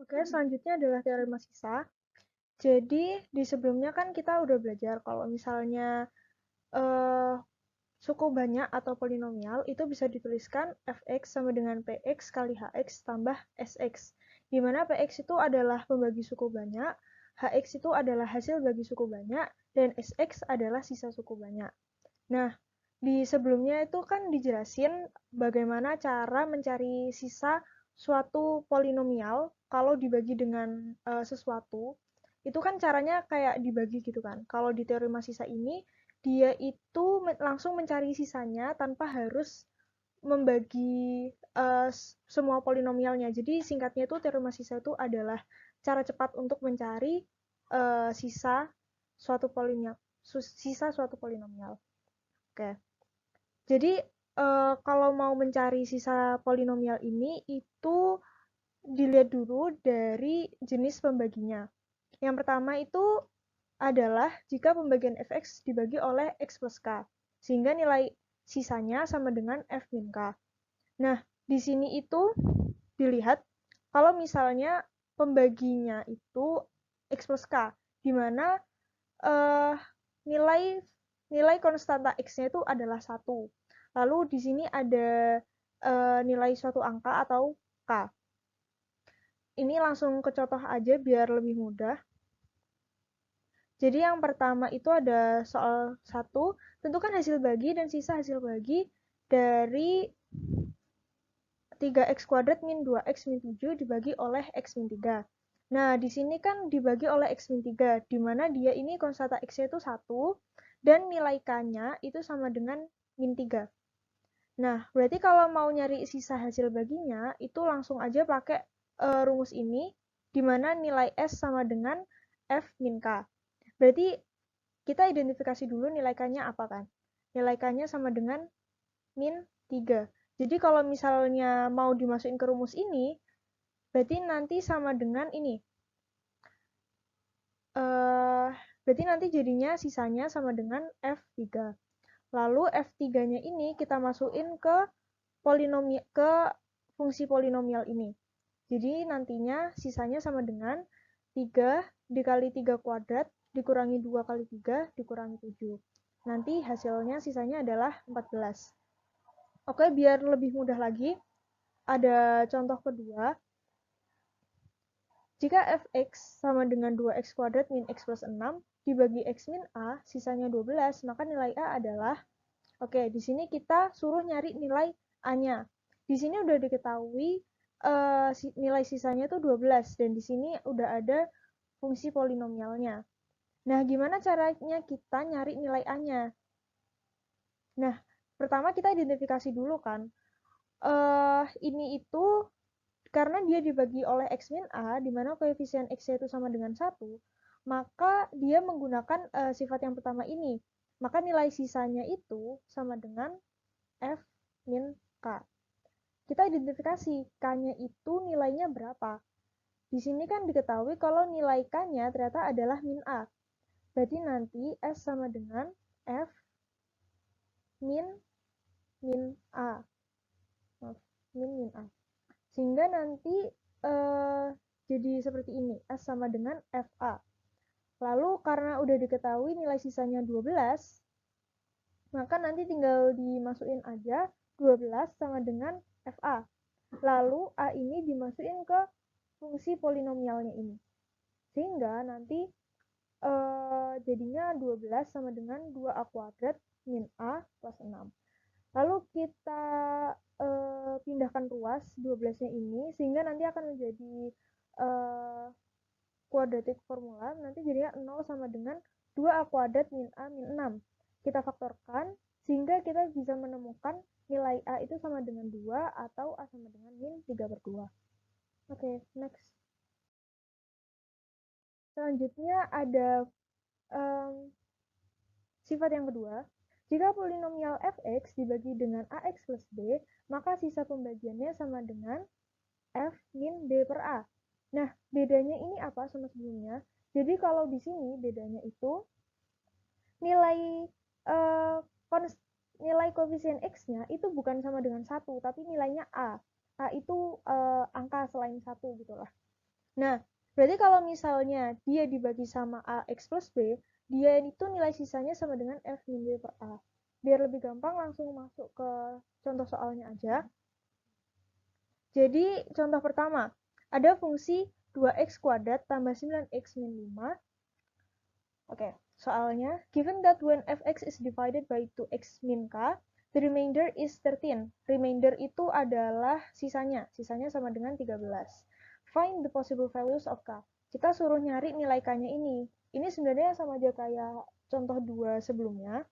Oke, selanjutnya adalah teorema sisa. Jadi, di sebelumnya kan kita udah belajar kalau misalnya eh, suku banyak atau polinomial itu bisa dituliskan fx sama dengan px kali hx tambah sx. Di mana px itu adalah pembagi suku banyak, hx itu adalah hasil bagi suku banyak, dan sx adalah sisa suku banyak. Nah, di sebelumnya itu kan dijelasin bagaimana cara mencari sisa suatu polinomial kalau dibagi dengan sesuatu. Itu kan caranya kayak dibagi gitu kan. Kalau di teorema sisa ini, dia itu langsung mencari sisanya tanpa harus membagi semua polinomialnya. Jadi singkatnya itu teorema sisa itu adalah cara cepat untuk mencari sisa suatu polinomial. Sisa suatu polinomial. Oke. Jadi, kalau mau mencari sisa polinomial ini, itu dilihat dulu dari jenis pembaginya. Yang pertama itu adalah jika pembagian fx dibagi oleh x plus k, sehingga nilai sisanya sama dengan f min k. Nah, di sini itu dilihat kalau misalnya pembaginya itu x plus k, di mana eh, nilai nilai konstanta x-nya itu adalah satu. Lalu di sini ada nilai suatu angka atau k. Ini langsung ke contoh aja biar lebih mudah. Jadi yang pertama itu ada soal 1, tentukan hasil bagi dan sisa hasil bagi dari 3x kuadrat min 2x min 7 dibagi oleh x min 3. Nah, di sini kan dibagi oleh x min 3, di mana dia ini konstanta x-nya itu 1, dan nilai k-nya itu sama dengan min 3. Nah, berarti kalau mau nyari sisa hasil baginya, itu langsung aja pakai rumus ini, di mana nilai S sama dengan F min K. Berarti kita identifikasi dulu nilai K-nya apa kan? Nilai K-nya sama dengan min 3. Jadi kalau misalnya mau dimasukin ke rumus ini, berarti nanti sama dengan ini. Berarti nanti jadinya sisanya sama dengan F3. Lalu F3-nya ini kita masukin ke fungsi polinomial ini. Jadi nantinya sisanya sama dengan 3 dikali 3 kuadrat dikurangi 2 kali 3 dikurangi 7. Nanti hasilnya sisanya adalah 14. Oke, biar lebih mudah lagi, ada contoh kedua. Jika fx sama dengan 2x kuadrat min x plus 6 dibagi x min a, sisanya 12, maka nilai a adalah, oke, di sini kita suruh nyari nilai a-nya. Di sini udah diketahui nilai sisanya itu 12, dan di sini udah ada fungsi polinomialnya. Nah, gimana caranya kita nyari nilai a-nya? Nah, pertama kita identifikasi dulu kan. Ini itu karena dia dibagi oleh x min a, di mana koefisien x-nya itu sama dengan 1, maka dia menggunakan sifat yang pertama ini. Maka nilai sisanya itu sama dengan f min k. Kita identifikasi k-nya itu nilainya berapa. Di sini kan diketahui kalau nilai k-nya ternyata adalah min a. Berarti nanti s sama dengan f min min a. Maaf, min a. Sehingga nanti jadi seperti ini, S sama dengan FA. Lalu karena udah diketahui nilai sisanya 12, maka nanti tinggal dimasukin aja 12 sama dengan FA. Lalu A ini dimasukin ke fungsi polinomialnya ini. Sehingga nanti jadinya 12 sama dengan 2A kuadrat min A plus 6. Lalu kita pindahkan ruas 12-nya ini, sehingga nanti akan menjadi kuadratik formula, nanti jadinya 0 sama dengan 2A kuadrat min A min 6. Kita faktorkan, sehingga kita bisa menemukan nilai A itu sama dengan 2 atau A sama dengan min 3/2. Oke, next. Selanjutnya ada sifat yang kedua. Jika polinomial fx dibagi dengan ax plus b, maka sisa pembagiannya sama dengan f min b per a. Nah, bedanya ini apa sama sebelumnya? Jadi kalau di sini bedanya itu nilai eh, nilai koefisien x-nya itu bukan sama dengan 1, tapi nilainya a. A itu angka selain 1 gitu lah. Nah, berarti kalau misalnya dia dibagi sama AX plus B, dia itu nilai sisanya sama dengan F min B per A. Biar lebih gampang langsung masuk ke contoh soalnya aja. Jadi, contoh pertama, ada fungsi 2x kuadrat tambah 9x min 5. Oke, soalnya, given that when fx is divided by 2x min k, the remainder is 13. Remainder itu adalah sisanya. Sisanya sama dengan 13. Find the possible values of k. Kita suruh nyari nilai k-nya ini. Ini sebenarnya sama aja kayak contoh 2 sebelumnya.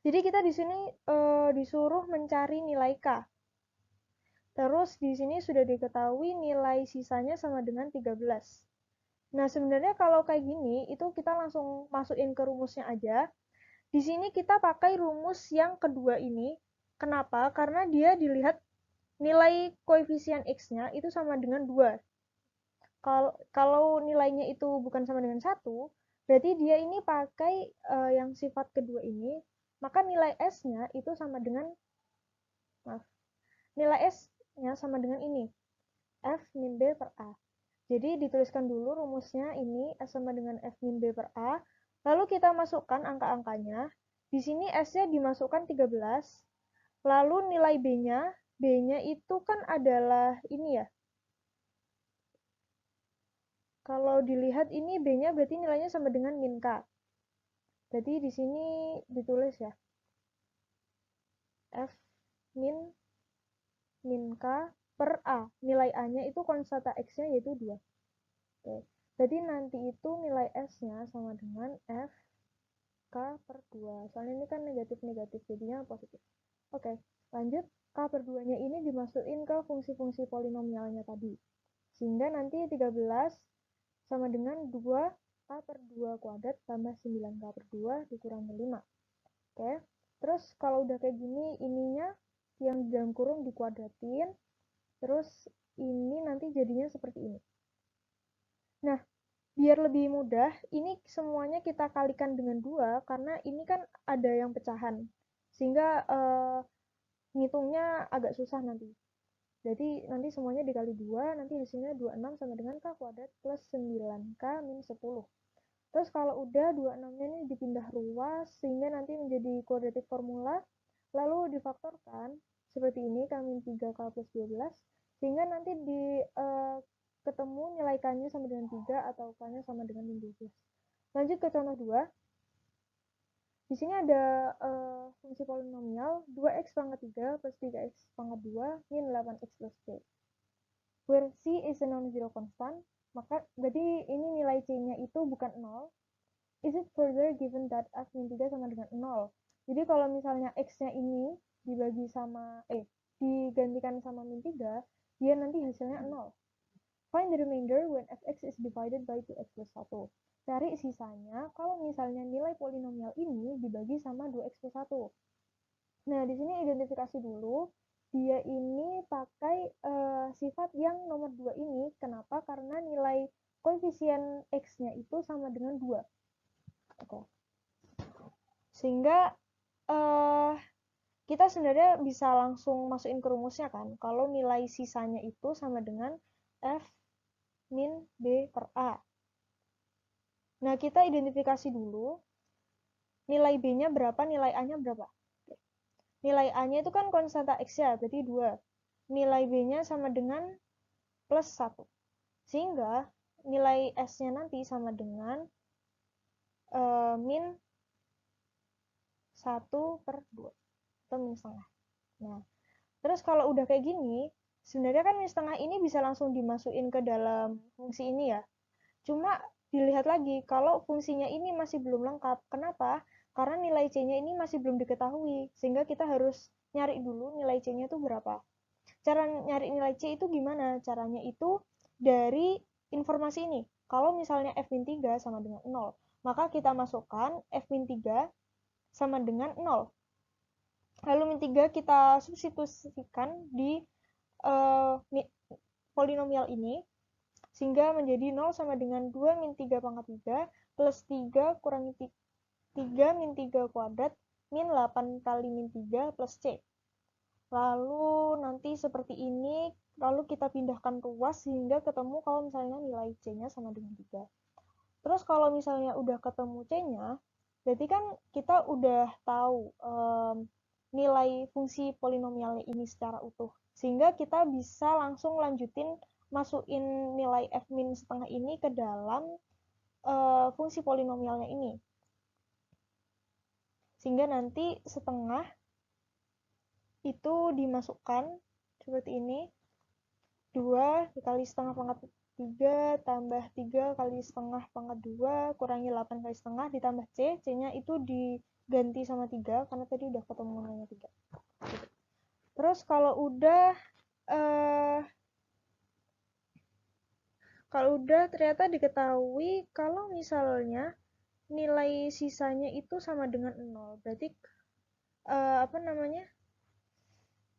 Jadi kita di sini disuruh mencari nilai k. Terus di sini sudah diketahui nilai sisanya sama dengan 13. Nah, sebenarnya kalau kayak gini, itu kita langsung masukin ke rumusnya aja. Di sini kita pakai rumus yang kedua ini. Kenapa? Karena dia dilihat nilai koefisien X-nya itu sama dengan 2. Kalau nilainya itu bukan sama dengan 1, berarti dia ini pakai yang sifat kedua ini, maka nilai S-nya itu sama dengan, maaf, nilai S-nya sama dengan ini, F min B per A. Jadi dituliskan dulu rumusnya ini S sama dengan F min B per A. Lalu kita masukkan angka-angkanya. Di sini S-nya dimasukkan 13. Lalu nilai B-nya, B-nya itu kan adalah ini ya. Kalau dilihat ini B-nya berarti nilainya sama dengan min K. Berarti di sini ditulis ya. F min K per A. Nilai A-nya itu konstanta X-nya yaitu 2. Oke. Jadi nanti itu nilai S-nya sama dengan F K per 2. Soalnya ini kan negatif-negatif, jadinya positif. Oke, lanjut. K per 2-nya ini dimasukin ke fungsi-fungsi polinomialnya tadi. Sehingga nanti 13 sama dengan 2 K per 2 kuadrat tambah 9 K per 2 dikurangi 5. Oke, terus kalau udah kayak gini, ininya yang di dalam kurung dikuadratin. Terus ini nanti jadinya seperti ini. Nah, biar lebih mudah, ini semuanya kita kalikan dengan 2, karena ini kan ada yang pecahan. Sehingga ngitungnya agak susah nanti. Jadi nanti semuanya dikali 2, nanti hasilnya 26 sama dengan K kuadrat plus 9K min 10. Terus kalau udah 26-nya ini dipindah ruas, sehingga nanti menjadi kuadratik formula, lalu difaktorkan, seperti ini, K min 3K plus 12, sehingga nanti ketemu nilai K-nya sama dengan 3 atau K-nya sama dengan min 12. Lanjut ke contoh 2. Di sini ada fungsi polinomial 2x pangkat 3 plus 3x pangkat 2 min 8x plus c. Where c is a non-zero constant, maka berarti ini nilai c-nya itu bukan 0. Is it further given that f min 3 sama dengan 0? Jadi kalau misalnya x-nya ini dibagi sama digantikan sama min 3, dia nanti hasilnya 0. Find the remainder when fx is divided by 2x plus 1. Cari sisanya kalau misalnya nilai polinomial ini dibagi sama 2x plus 1. Nah, di sini identifikasi dulu. Dia ini pakai sifat yang nomor 2 ini. Kenapa? Karena nilai koefisien x-nya itu sama dengan 2. Oke. Sehingga kita sebenarnya bisa langsung masukin ke rumusnya kan. Kalau nilai sisanya itu sama dengan F min B per A. Nah, kita identifikasi dulu nilai B-nya berapa, nilai A-nya berapa. Nilai A-nya itu kan konstanta X ya, berarti 2. Nilai B-nya sama dengan plus 1. Sehingga nilai S-nya nanti sama dengan min 1 per 2. Atau min setengah. Nah, terus kalau udah kayak gini, sebenarnya kan min setengah ini bisa langsung dimasukin ke dalam fungsi ini ya. Cuma dilihat lagi, kalau fungsinya ini masih belum lengkap. Kenapa? Karena nilai C-nya ini masih belum diketahui, sehingga kita harus nyari dulu nilai C-nya itu berapa. Cara nyari nilai C itu gimana? Caranya itu dari informasi ini. Kalau misalnya F-3 sama dengan 0, maka kita masukkan F-3 sama dengan 0. Lalu min 3 kita substitusikan di polinomial ini, sehingga menjadi 0 sama dengan 2 min 3 pangkat 3 plus 3 kurangi 3 min 3 kuadrat min 8 kali min 3 plus C. Lalu nanti seperti ini lalu kita pindahkan ruas sehingga ketemu kalau misalnya nilai C-nya sama dengan 3. Terus kalau misalnya udah ketemu C-nya, berarti kan kita udah tahu nilai fungsi polinomialnya ini secara utuh. Sehingga kita bisa langsung lanjutin masukin nilai f min setengah ini ke dalam fungsi polinomialnya ini. Sehingga nanti setengah itu dimasukkan seperti ini. 2 dikali setengah pangkat 3 tambah 3 kali setengah pangkat 2 kurangi 8 kali setengah ditambah C. C-nya itu diganti sama 3 karena tadi udah ketemu nilainya 3. Terus kalau udah ternyata diketahui kalau misalnya nilai sisanya itu sama dengan 0. Berarti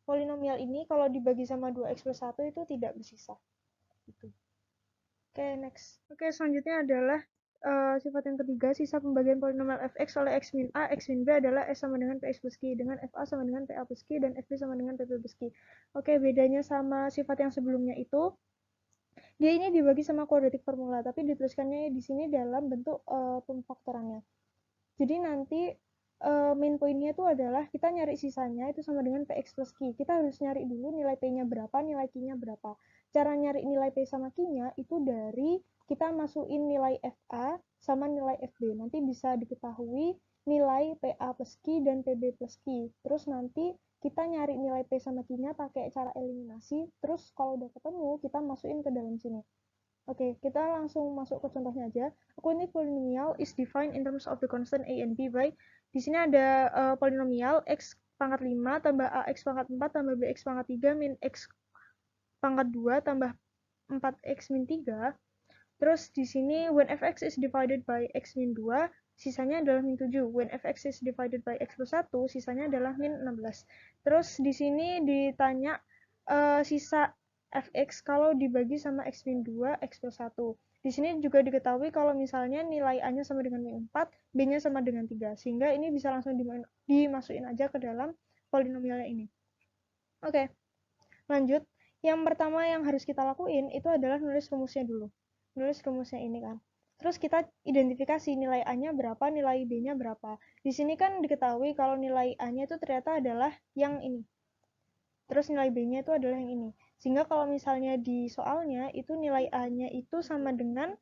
polinomial ini kalau dibagi sama 2x plus 1 itu tidak bersisa. Gitu. Oke, next. Oke, selanjutnya adalah sifat yang ketiga, sisa pembagian polinomial fx oleh x min a, x min b adalah s sama dengan px plus q, dengan fa sama dengan pa plus q, dan fb sama dengan pp plus q. Oke, bedanya sama sifat yang sebelumnya itu, dia ini dibagi sama kuadratik formula, tapi dituliskannya di sini dalam bentuk pemfaktorannya. Jadi nanti main poinnya itu adalah kita nyari sisanya itu sama dengan px plus q. Kita harus nyari dulu nilai p-nya berapa, nilai q-nya berapa. Cara nyari nilai p sama q-nya itu dari kita masukin nilai fa sama nilai fb. Nanti bisa diketahui nilai pa plus q dan pb plus q. Terus nanti kita nyari nilai p sama q-nya pakai cara eliminasi. Terus kalau udah ketemu, kita masukin ke dalam sini. Oke, kita langsung masuk ke contohnya aja. A quantity polynomial is defined in terms of the constant a and b by, di sini ada polinomial x pangkat 5 tambah ax pangkat 4 tambah bx pangkat 3 min x pangkat 2 tambah 4x min 3. Terus di sini when fx is divided by x min 2, sisanya adalah min 7. When fx is divided by x plus 1, sisanya adalah min 16. Terus di sini ditanya sisa fx kalau dibagi sama x min 2, x plus 1. Di sini juga diketahui kalau misalnya nilai a-nya sama dengan min 4, b-nya sama dengan 3. Sehingga ini bisa langsung dimasukin aja ke dalam polinomialnya ini. Oke, lanjut. Yang pertama yang harus kita lakuin itu adalah nulis rumusnya dulu. Nulis rumusnya ini kan. Terus kita identifikasi nilai a-nya berapa, nilai b-nya berapa. Di sini kan diketahui kalau nilai a-nya itu ternyata adalah yang ini. Terus nilai b-nya itu adalah yang ini. Sehingga kalau misalnya di soalnya itu nilai a-nya itu sama dengan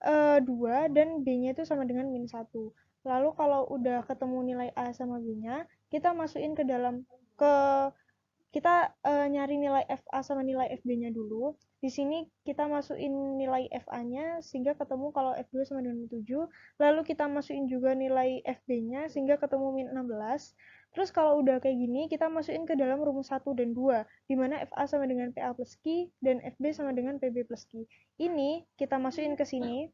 2 dan b-nya itu sama dengan min 1. Lalu kalau udah ketemu nilai a sama b-nya, kita masukin kita nyari nilai fa sama nilai fb-nya dulu. Di sini kita masukin nilai fa-nya sehingga ketemu kalau f2 sama dengan min 7. Lalu kita masukin juga nilai fb-nya sehingga ketemu min 16. Terus kalau udah kayak gini, kita masukin ke dalam rumus 1 dan 2, di mana fa sama dengan pa plus q dan fb sama dengan pb plus q. Ini kita masukin ke sini.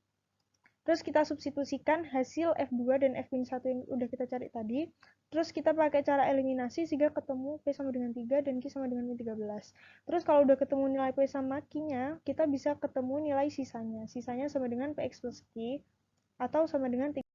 Terus kita substitusikan hasil F2 dan F-1 yang udah kita cari tadi. Terus kita pakai cara eliminasi sehingga ketemu P sama dengan 3 dan Q sama dengan min 13. Terus kalau udah ketemu nilai P sama Q-nya, kita bisa ketemu nilai sisanya. Sisanya sama dengan Px plus Q atau sama dengan 3.